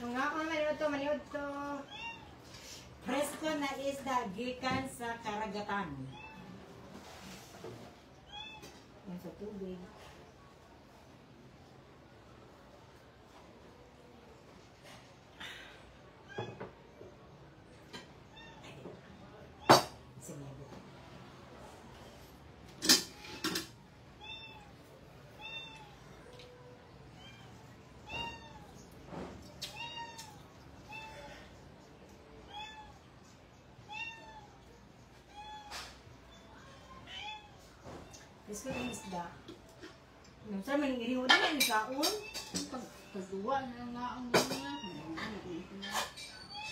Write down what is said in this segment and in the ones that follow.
Mga ako maniod to. Presko na isda gikan sa karagatan. Yan sa tubig. Presko na isda. Saan man iniwan na yung kaon? Pagduwa na nga ang mga.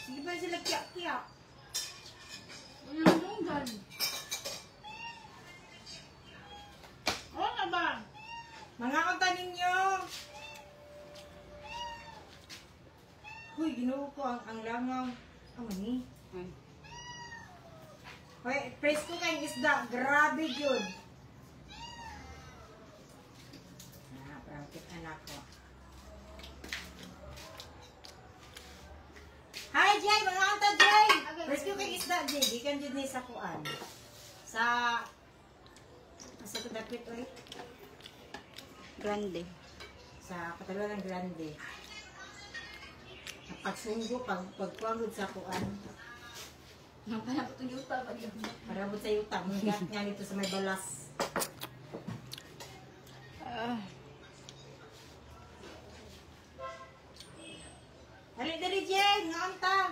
Sige ba sila kiyak-kiyak? Walang lunggan. Oo na ba? Mga kanta ninyo! Huy, ginoo ko ang langaw. Ang mani. Hoy, presko kayong isda. Grabe yun. Anak ko. Hi, Jay! Mga kanta, Jay! Rescue kay isda, Jay. Gikan dyan ni sa kuan. Sa kudapit, ulit. Grande. Sa Kataluan ng Grande. Pagsunggo, pagkuangod sa kuan. Parabot ang yuta ba diyan? Parabot sa yuta. Mga nga nito sa may balas. Dali, Jen! Nga anta!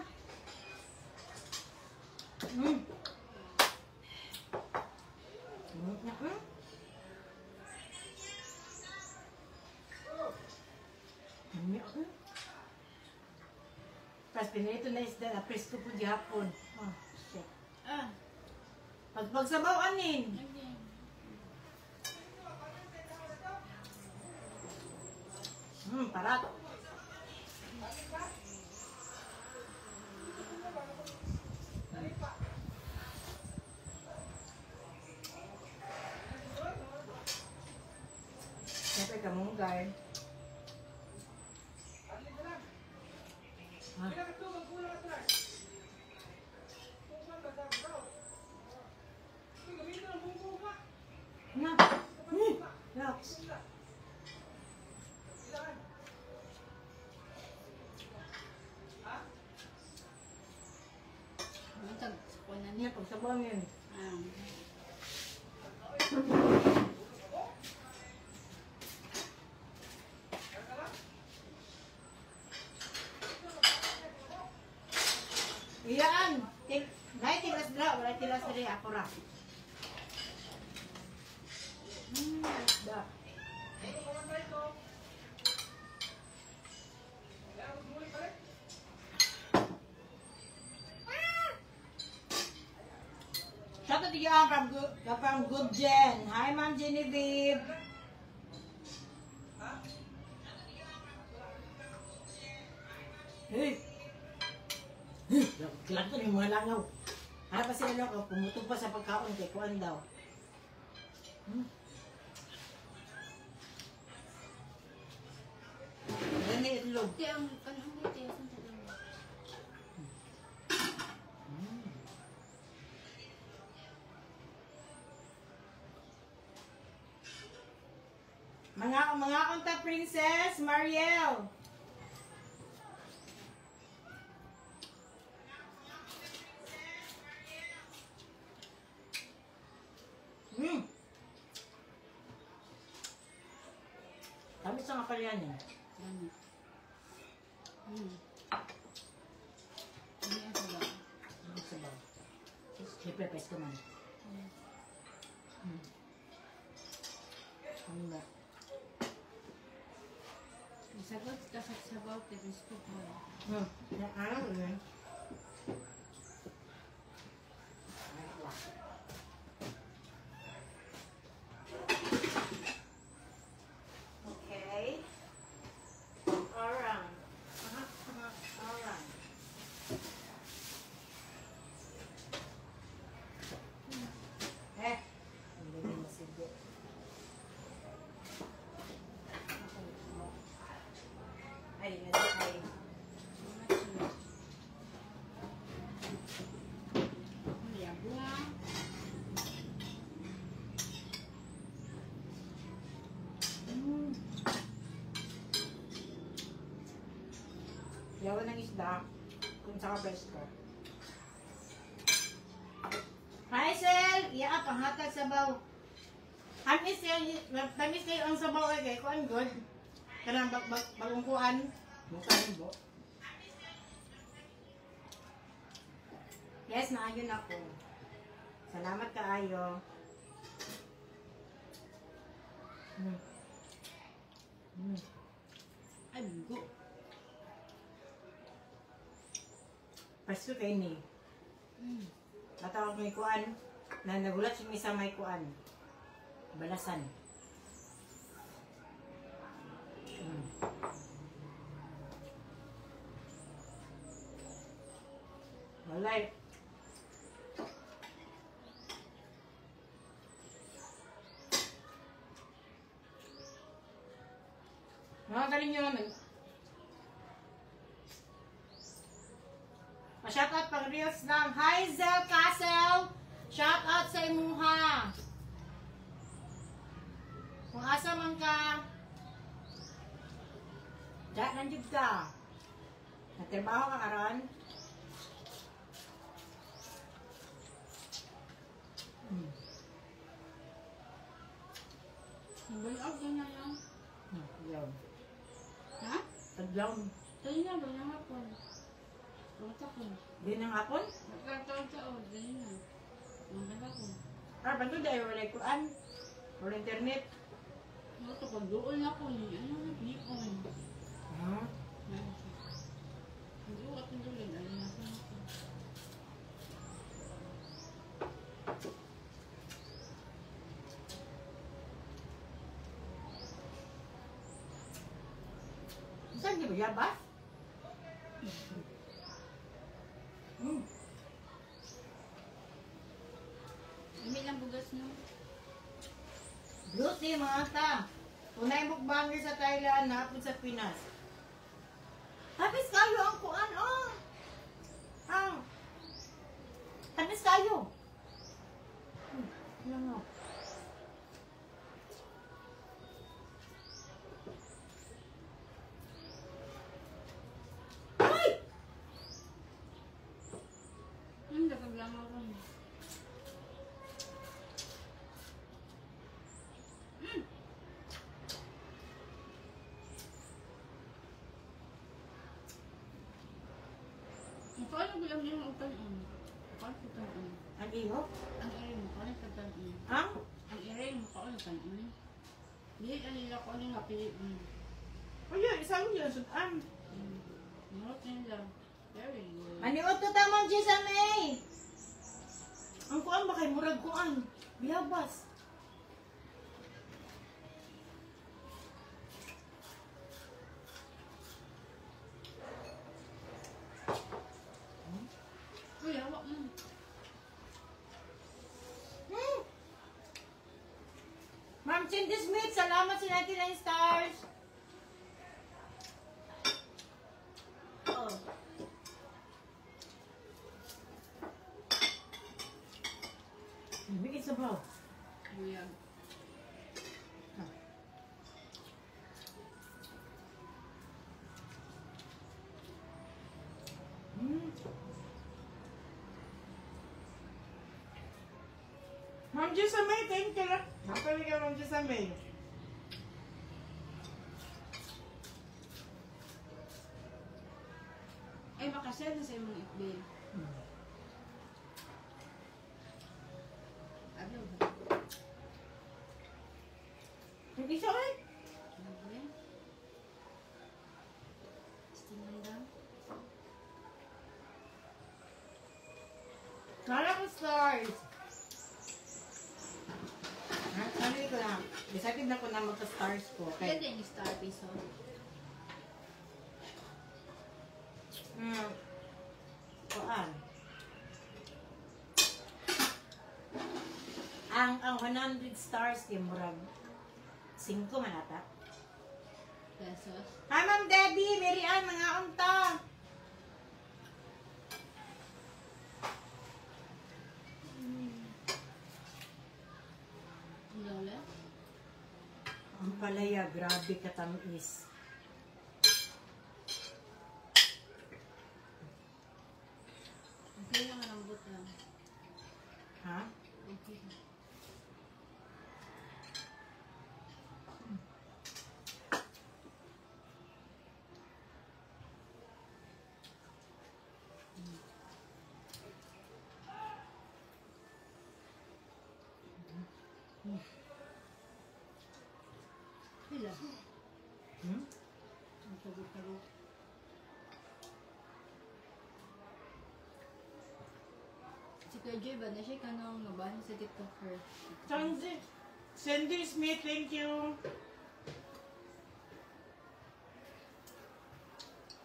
Tapos pinito na isda na presko po gihapon. Oh, shit. Pagsabaw anin. Parat. Siyempre kamunggay. Pagsabaw yun. Iyaan! Dahil tilas dra, wala tilas dra, ako ra. Da. Shout out to you from Good Jen. Hi, Ma'am Genevieve. Hey! Klaro na yung mga langaw. Harap pa sila lang, pumutog pa sa pagkaon kay kuan daw. Ganda yung itlog. Mga unta princess, Mariel. Tamis ang kapalyan eh. Siyempre, pesto man. Ano ba? Sagot ka sa sabaw, tibisto ko. Ano ba? Okay. Alright. Alright. Hindi masigit. Ay, Yawan ng isda. Kung saka presko. Hazel! Iya, panghatag sabaw. Tamis kayo ang sabaw ay kay kuan good. Kanang bagong kuan. Mukha mo. Yes, naayon ako. Salamat kaayo. Ay, bugo. Pasko kayo ni. Matawag may kuan. Na nagulat yung isa may kuan. Balasan. Walay. Mga galing nyo naman. Shoutout pang reels ng Hazel Castle. Shoutout sa imuha. Kung asa man ka, diyan nandiyo ka. Natrabaho ka karon. Nag-out na yan. Yaw. Ha? Tadlaw. Dali na, dali na hapon. Punta ko. Di nang hapon? Nagkataon-taon, dali na. Maganda ko. Banto dahil wala kuan. Wala internet. Ito ko, doon ako ni. Ano na, hipon. Ah. Hindi ko atin doon. Dali na ako. Saan di ba yabas? May lang bugas nyo. Beauty mga ta. Unay mukbanger sa Thailand, napod sa Pinas. Tapos kayo ang kuan, oh. Ang. Tapos kayo. Ano? Ay! Dapat lang ako. Paano ko lang yung upan? Paano ko upan? Ang iyo? Ang ere mo, paano ko upan? Ang? Ang ere mo, paano ko upan? Hindi, nila ko ano nga pili. O yun, isang yun, sudan. Marot nila. Very good. Maniot to tamang Jisa May. Ang kuan ba kay murag kuan? Biyabas. Uy, hawak mo. Ma'am Cindy Smith, salamat sa 99 stars. Oh. Bigit sa baw. Buyag. Ma'am Jisa May, thank you. Napali ka, Ma'am Jisa May. Ay, makasend na sa imong FB. Ano ba? Hindi siya eh. Ano ba yan? Stiman daw. Kala ko stars. Sabi ko na, decided na ko na magka-stars ko. Kaya Okay. din yung star piso. Kuan. Ang 100 stars kay murag 5 man ata. Pesos. Hi Ma'am Debbie, Mary Ann, mga unta. Lola? Ang palaya, grabe katamis. Okay lang ang lambot lang. Ha? Okay. Sila. Hmm? Ang tagot-tagot. Si Kuya Joy ba na siya kanong naban sa TikToker? Sandy Smith, thank you.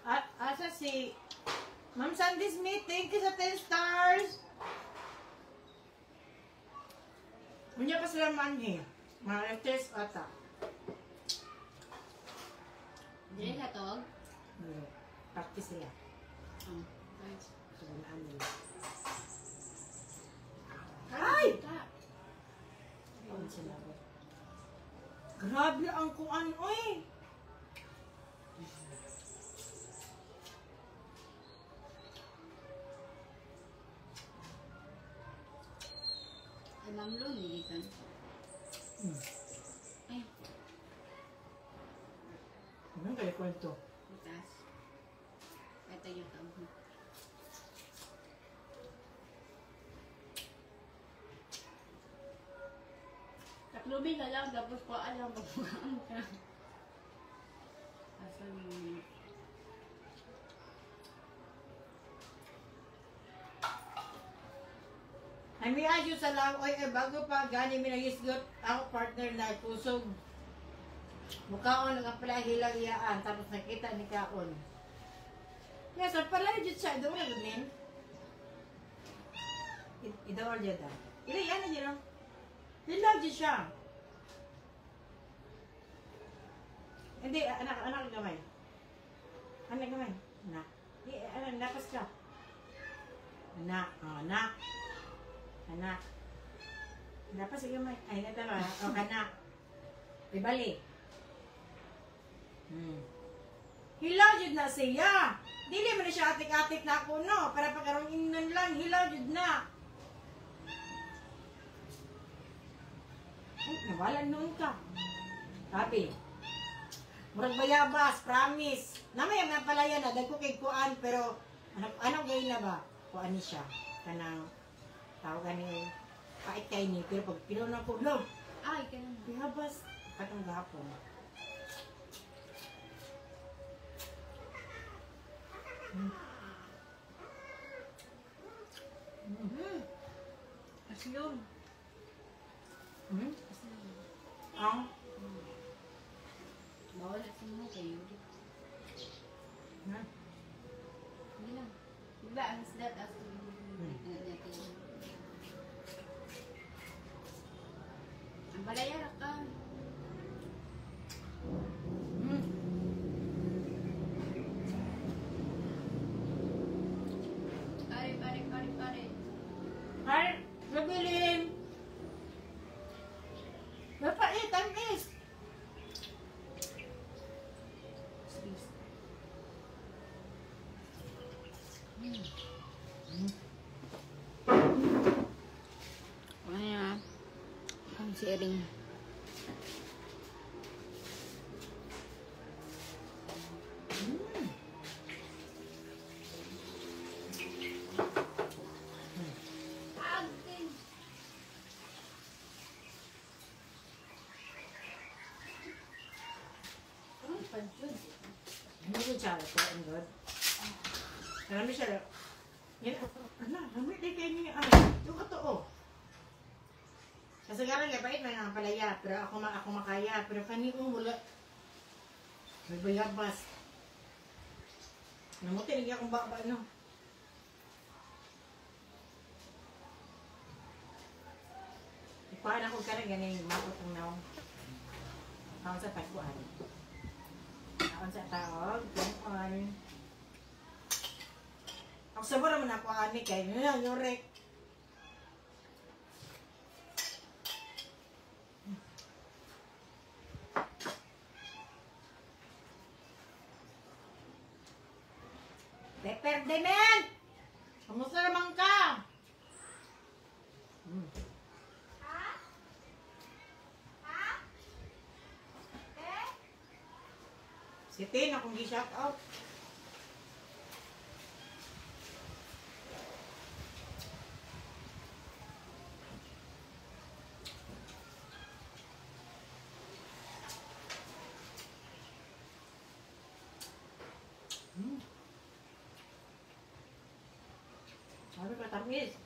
At asa si Ma'am Sandy Smith, thank you sa 10 stars. Unya pa sila manhi. Mga artist ata. Diyan hatog? Practice sila. Thanks. Sabanaan nila. Ay! Ayun sila. Grabe ang kuan, oy! Ay, Ma'am Lo, nilitan. Ay, Ano kayo kwento? butas. Ito yung tao. Taklubi na lang, tapos ko alam pagbukaan ka. Asan yung... Ay, may adyo sa lang, oy, bago pa, gani minagisgot ako partner na pusog. Mukhaon nga pala hilang iyaan, tapos nakita ni Kaon. Yes, sir, pala legit siya, ito mo na gudin. Ito or dyan da. Ito yan na dyan. Hilang dyan siya. Hindi, anak gamay. Anak gamay. Anak. Anak, napas ka. Anak, anak. Anak. Napas ka gamay. Ay, natama. O, anak. Ibalik. Hilaw jud na siya. Dili man siya atik-atik na ako, no? Para pagkaroon inon lang, hilaw jud na. Ay, nawalan noon ka. Sabi. Murag bayabas, promise. Namaya na pala yan, dahil ko kay kuan, pero anong gawin na ba? Kuan ni siya. Kanang tawagan ni pait kay ni, pero pag pinunan ko, no, Ay, ka naman. bayabas. Katong gahapon. Aslong. Hmm? Aslong. Ang? Bawal at mo kayo. Na? Hindi lang. Diba, ang isdat as ang balayara ka. Hmm. Pare. Ay, nabilin. Napait, tamis. Excuse. Ano yan? Ang sharing. Hindi ko siya, ito ang god. Marami siya. Yan, hamit din kayo niya. Yung katoo. Kasagaran niya, bait man ang palaya. Pero ako makaya. Pero kanino wala. May bayabas. Namuti, hindi akong baba, no? Ipaan ako ka na ganing mapot ang naong. Ako sa tagpuan. Ako sa taog. Ganon. Ako sabor naman ako ani kay yorek. Pepper dement! Kamusta lamang ka. Hmm. Si Tin, akong gi-shout out. Hmm. Sabi ka, tamis.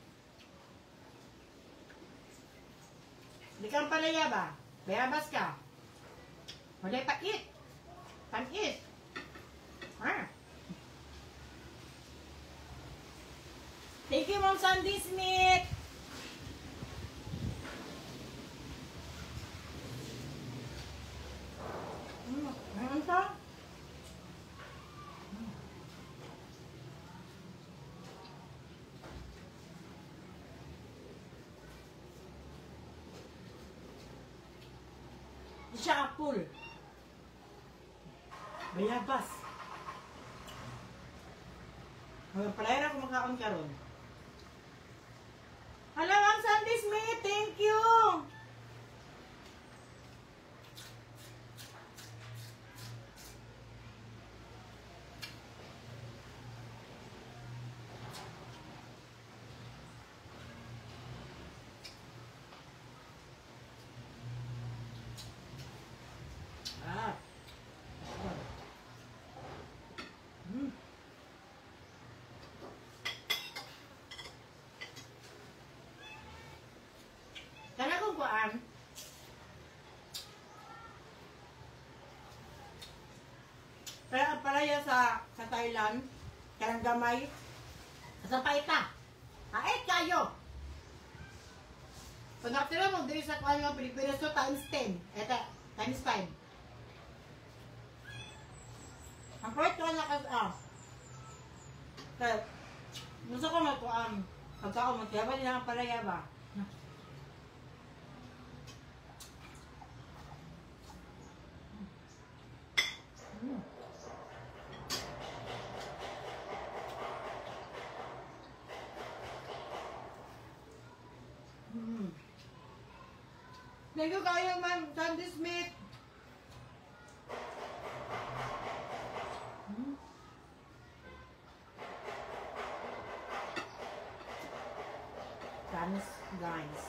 Hindi kang palaya ba? Bayabas ka. Wala pait. Tamis. Ha? Thank you, Ma'am Sandy Smith. Ano to? Di siya apple. Bayabas. Hanggang pala ako makaon karon. Hello, Ma'am Sandy Smith. Thank you. Ah. Hmm. Kana kong kuan. Kaya ang palaya sa Thailand, karang gamay, sa paita. Ait kayo. Pag nakatira mo, diri sa kuan nga Pilipinas, so times 10. Eto, times 5. Ang part ko na kaya, gusto ko magkuan. Pagka ako magkiyaba nila ang palaya ba? Thank you kayo, Ma'am Sandy Smith. Promise, guys.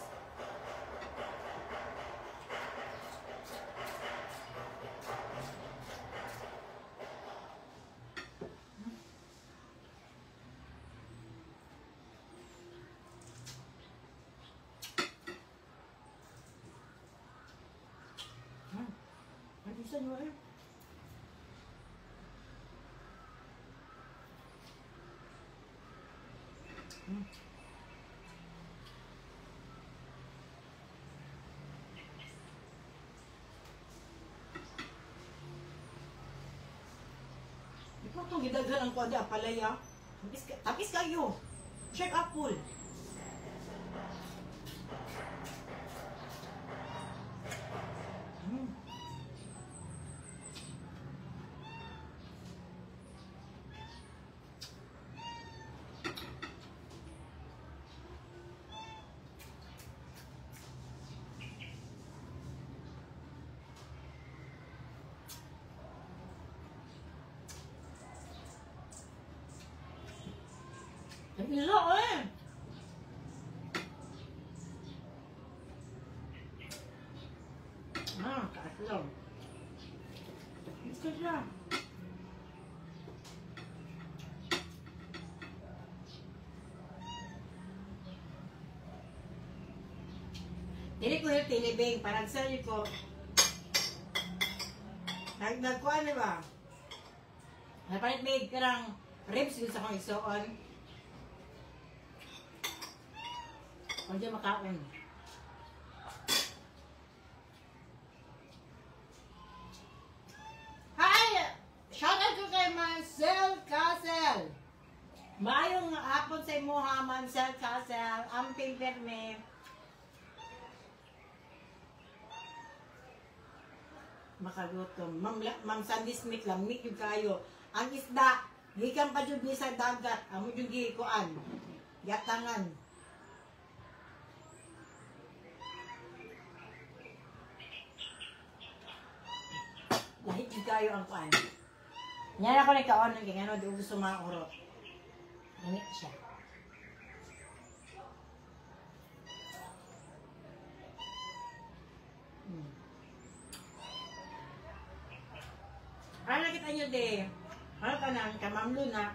Bisa nyo eh. Di pa itong gidaghan ang kwada, palaya. Tapis kayo. Check up full. Isa eh. Kaaslam. Isa siya. Dili ko yung tilibing, parang sa'yo ko. Nagkuhan na ba? Napalit may karang ribs yun sa kong isuon. Kung di makaon. Hi! Shout out ko kay Marcel Casel. Mayong hapon sa imo ha, Marcel Casel. Amping perme. Makagutom. Ma'am Sandy Smith lang, meet yung kayo. Ang isda, gikan pa dyan sa dagat, amo yung gikuan. Yatangan. Lahit din kayo ang kuan. Yan ako nagkaon ng kanya, di gusto mga urot. Ganit siya. Ano nakita nyo di? Ano ka nang kamamlo na?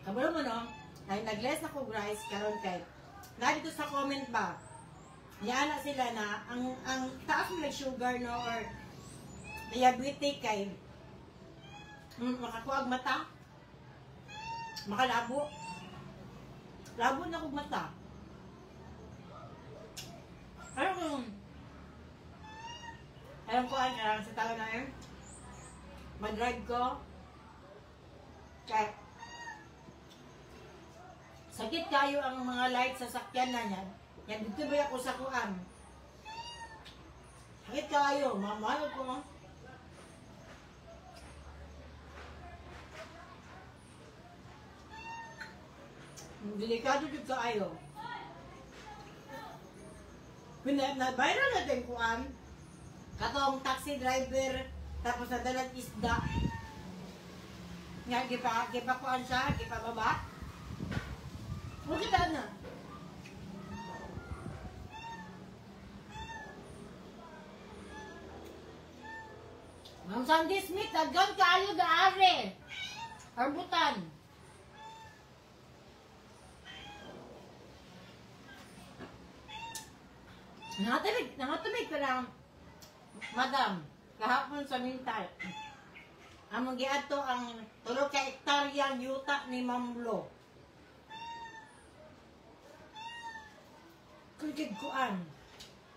Kabalo mo no? Ay nag-less ako rice karon kay. Na dito sa comment ba? Yan na sila na ang taas mo like sugar no or diabetic kay makakuag mata. Makalabo. Labo na kog mata. Alam ko ang sa tao na yun. Mag-drive ko. Kaya sakit kayo ang mga light sa sakyan na yan. Yan dito ba ako sa kuan. Sakit kayo. Mamahal ko mo. Delikado dito kayo. Viral natin kuan. Katong taxi driver tapos nadalag isda. Nga gipa kuan siya, gipa baba. Huwag kita na. Ma'am Sandy Smith, agad kayo gaari. Arbutan. Nangatumig ka lang, madam, kahapon sa mental. Among giadto ang 3 ka hektaryang yuta ni Mamlo. Kagig kuan.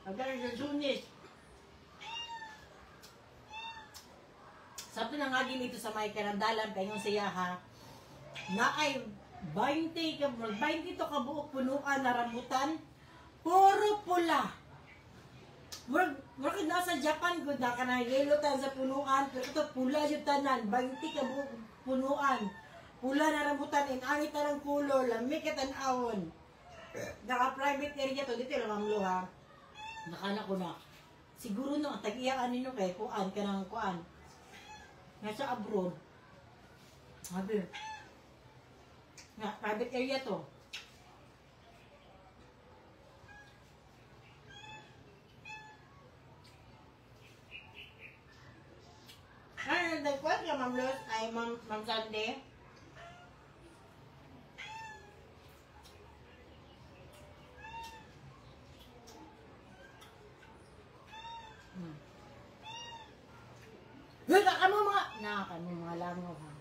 Agad sa Sunis. Sabi na nga din ito sa may karandalan kayong siya ha. Na ay 20 to kabuok punuan na rambutan. Puro pula. Murag nasa Japan gud na kanang yellow tan sa punuan pero ito pula jud tanan 20 ka punuan pula na rambutan inangit na ng color lamig ka tan-awon naka private area to dito lang Mamlo ha nakana ko na siguro no tag-iyaan ninyo kay kuan kanang kuan nasa abroad sabi nga private area to. Ano, nagkwat ka, Ma'am Los? Ay, Ma'am Sandy? Huwag ka mo mga... Nakaka mo mga langaw, ha?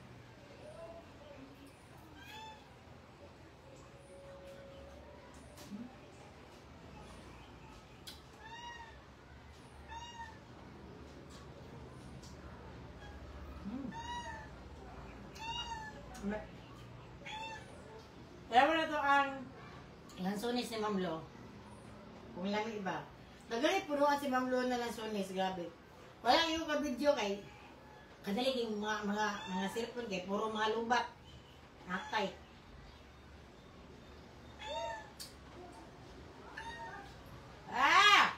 Kaya mo na ito ang lansones ni Mamlo. Kung lang iba. Nagalit punuan si Mamlo na lansones. Grabe. Walang yung ka-video kay kadalig yung mga cellphone kay puro mga lubat. Nakay. Ah!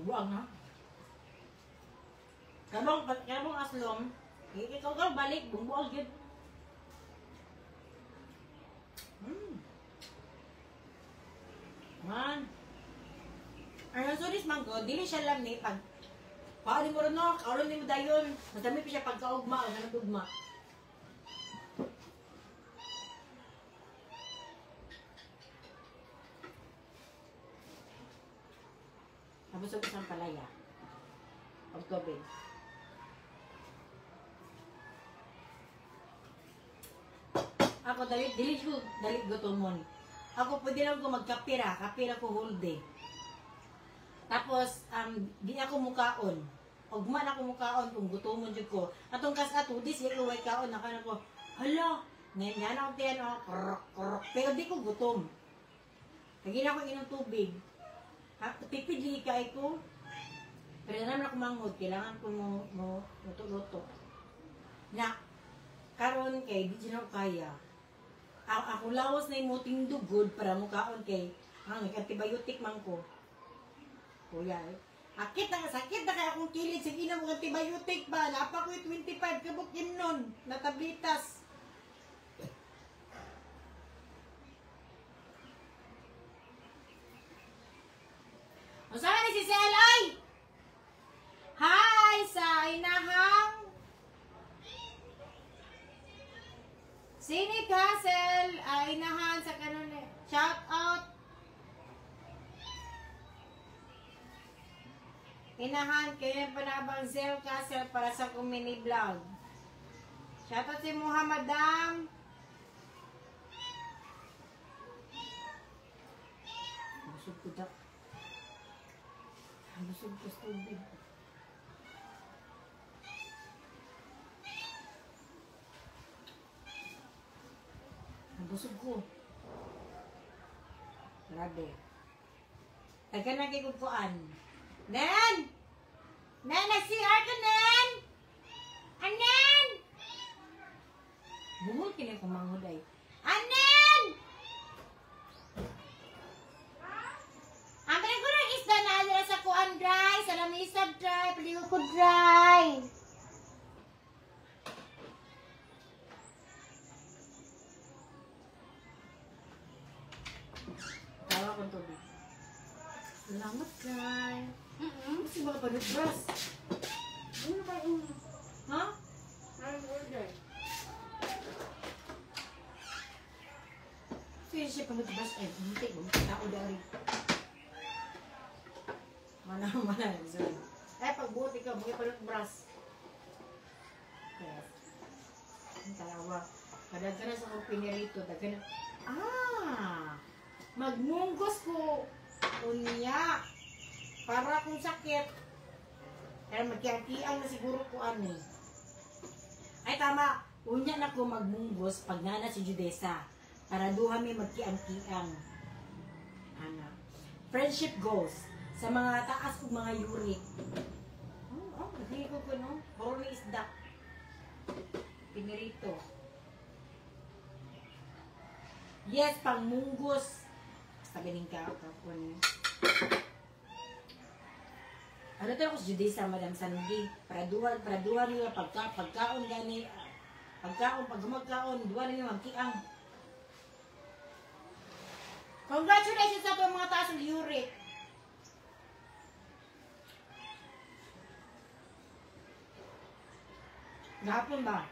Buang na. Kabong aslom, ikaw ka balik, bumbuang gid. Man. Ang sulis man ko, dili siya lang ni pag paano mo rin no, kaulan ni mo dayon. Madami pa siya pagkaugma o nanagugma. Nabusog isang palaya. Of tubig. Ako dili gutomon. Ako pwede lang ko magkapira, kapira ko whole day. Tapos di ako mukaon. Ugman ako mukaon kung gutomon jud ko. Atong kas ato dis way kaon na kana ko. Hala, Ngayon ako tiyan, oh, krok, krok. Pero di ko gutom. Lagi na ako inom tubig. Pipili ka ko. Pero naman ako mangod, kailangan ko mo luto-luto. Na, karon kay, di na ako kaya. Ako lawas na yung muting dugod para mukhaon kay, antibiotic man ko. Kuya, sakit na kaya akong kilid, sige na mong antibiotic ba? Napa ko 25, kabuk yun nun, na tablitas. O saan ni si Seloy? Hi, sa inahang. Sini Castle, inahan sa kanon eh. Shout out. Inahan, kayo panabang Zel Castle para sa mini vlog. Shout out si Muhammadam. Busog ko da. Busog ko sa tubig. Busog ko. Grabe. Taga na kikukuan. Nen! Nen, nag-CR ka, Nen! Anen! Bumul kini ko manghuday. Anen! Ang ko ng isda na alira sa kuan dry, sa lamisag dry, paligo ko dry. Tawa kong tubig. Salamat, guys. Kasi baka panubras. Ano ba yung... Ha? Ang order? Kaya siya panubras. Ay, bumuntik. Bumuntik ako dari. Mana. Pagbuti ka, bukit panubras. Yes. Ang talawa. Kadagka na sa kong pinirito. Dagka na. Magmunggos ko. Unya. Para kung sakit. Kaya magkiang-kiang na siguro ko ano. Ay tama. Unya na ko magmunggos pag nana si Judesa. Para duha may magkiang-kiang. Ana. Friendship goals. Sa mga taas kong mga uric. Hindi ko no? Puro ni isda. Pinirito. Yes, pangmunggos. Pagaling ka ako ni. Ano tayo ko sa Judesa, Madam Sandy? Para duha nila pagkaon gani. Pag gumagkaon, duha nila magkiang. Congratulations sa mga taas ng uric. Gapon ba?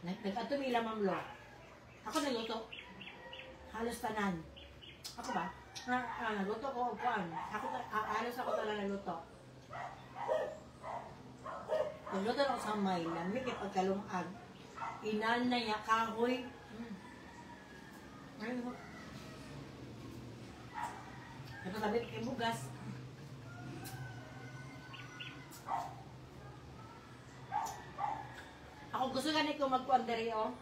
Nag-atumi lang, Ma'am Lo. Ako nagluto. Halos tanan. Ako ba? Nagluto ko kuan. Halos ako talaga nagluto. Nagluto ako sa may lamig at pagkalungag. Inan na niya kahoy. Ayun mo. Napasabi kay bugas. Ako gusto ganit ko magkuan diri oh.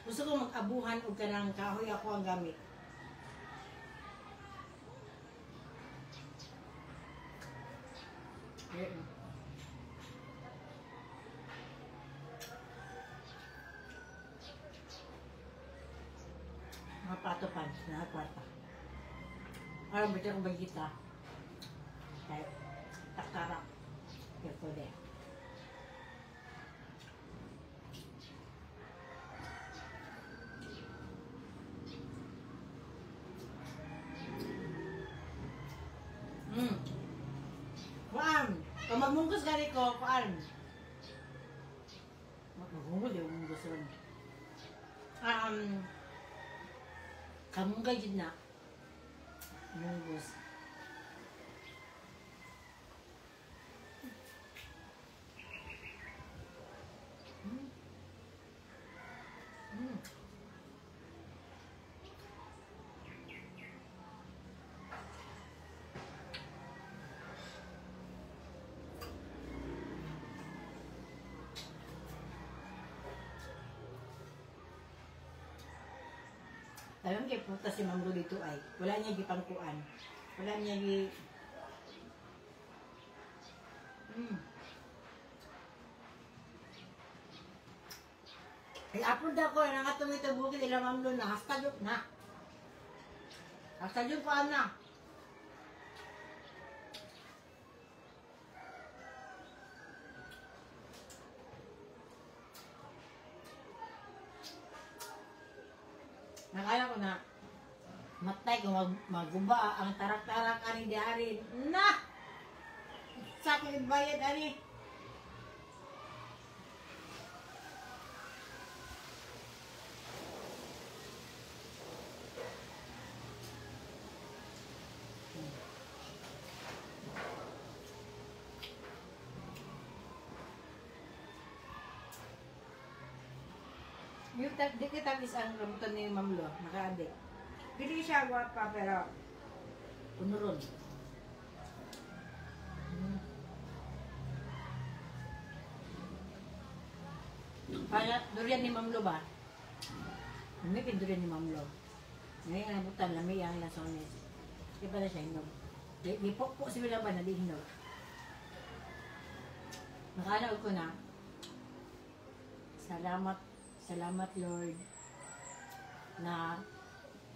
Gusto ko mag-abuhan og kanang kahoy ako ang gamit. Mga patopan na kwarta. Alam mo kung bagita. Kaya taktarak. Kaya pwede. Kuan, kung magmunggos gani ko, kuan. Magmunggos, di magmunggos ron. Kamunggay dyan na. Munggos. Alam kay puta si Ma'am Ro dito ay. Wala niya gipangkuan. Wala niya Hmm. I-upload ako na nga tumitubukid ila Ma'am Ro na. Hashtag yun na. Hashtag yun kuan na. Nakala ko na matay kung maguba ang tarak-tarak ani diarin. Na! Sa ko ibayad ani. Yung di kita is ang rambutan ni Ma'am Lo, naka-adik. Hindi siya guwapa pero punuron. Kaya durian ni Ma'am Lo ba? May durian ni Ma'am Lo. Ngayon rambutan, lamay ang lasones. Di ba na siya hinog? Di po sila ba na di hinog? Nakalaog ko na. Salamat Lord na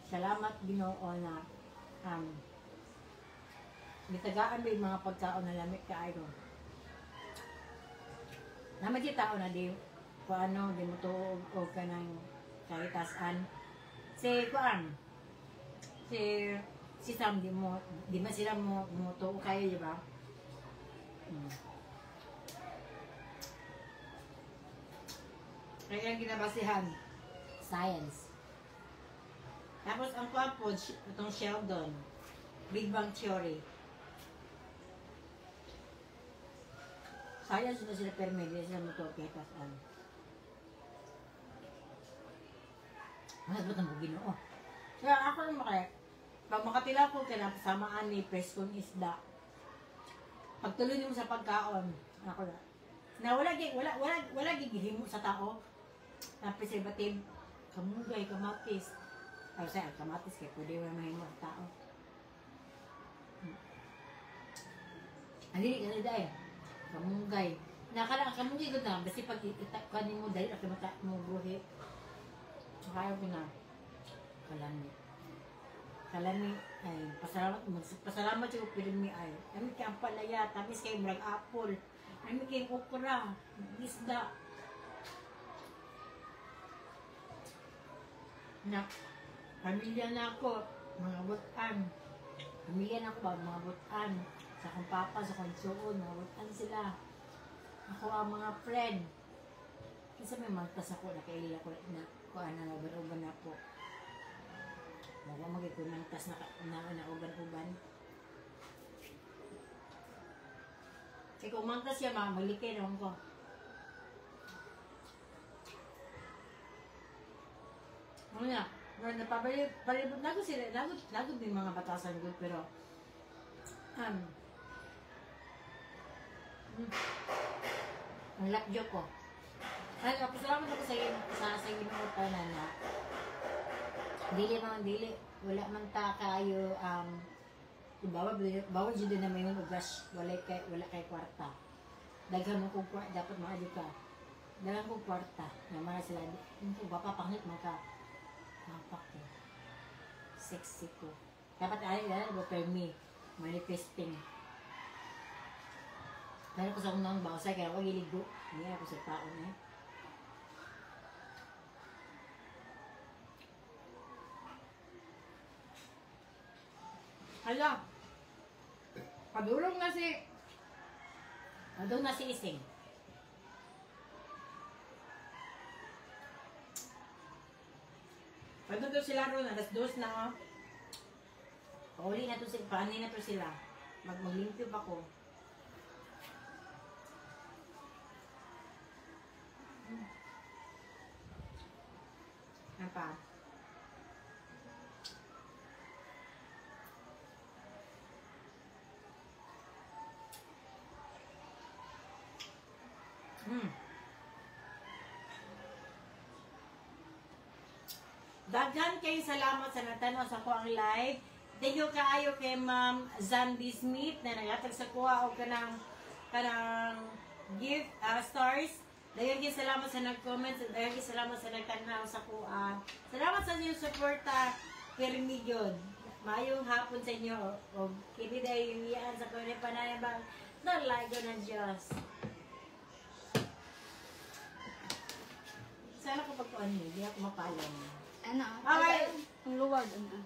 salamat Ginoo na gitagaan ba yung mga pagkaon na lamig kaayo. Naman di tao na di paano di mo tuog o ka ng kahitasan. Si Sam di man sila mo tuog kayo, di ba? Kaya ang ginabasihan, science. Tapos ang kwampo, itong Sheldon, Big Bang Theory. Science na sila pero may sila mo ito, kaya pasan. Mas ba't ang Ginoo? Kaya ako naman pag makatila ko, kinapasamaan ni preskong isda. Pagtuloy mo sa pagkaon, ako na wala gigihimo sa tao. Na preservative, kamugay, kamatis. Ay, sa'yo, kamatis kaya pwede mo mahimo ang tao. Hindi, ganun dahil. Kamugay. Kamugay ko na, basta pag itakanin mo dahil at mata mo buhi. Kaya ko na, kalami, ay, pasalamat yung piling mi ay. Kami kaya ang palaya, tamis kayo murag apple. Kami kayo okra, isda. Na pamilya na ako, mga butan. Pamilya na ako ba, mga butan. Sa akong papa, sa akong suon, mga butan sila. Ako ang mga friend. Kasi may magtas ako, nakaili ako na kuha na uban-uban ako. Bawa magiging ng tas na uban-uban. Kasi kung mangtas siya, malikay naman ko. Ano na, napapalibot na ko sila, lagod din mga batasan ko, pero ang lakjo ko. Ay, pasalamat ako sa Ginoo na dili, wala man ta kayo, bawal dyan din na may ugas, wala kay kwarta. Daghan mo kong kwarta, dapat maali ka. Daghan kong kwarta, na mga sila, kung papapangit mo ka, mapak eh. Sexy ko. Dapat ay, go per me, manifesting. Dahil ko sa akong nang bawsay, kaya ako giligo. Hindi ako sa taon eh. Hala, padulong na si Ising. Pagod to sila ron, alas 2 na oh. Pauli na to sila, paani na to sila. Maglimpyo pa ko. Apa? Daghan kay salamat sa natanaw sa ko ang live. Thank you kaayo kay Ma'am Zandy Smith na nagatag sa kuha o kanang gift stars. Dayon gyud salamat sa nag-comment, dayon gyud salamat sa nagtanaw sa kuha. Salamat sa inyong suporta pirmi gyud. Mayong hapon sa inyo o kini day yung iyaan sa kuha ni panayabang nalago ng Diyos. Sana ko pagkuhan niyo, hindi ako mapalong. Ano? Okay. Ang luwag, ano?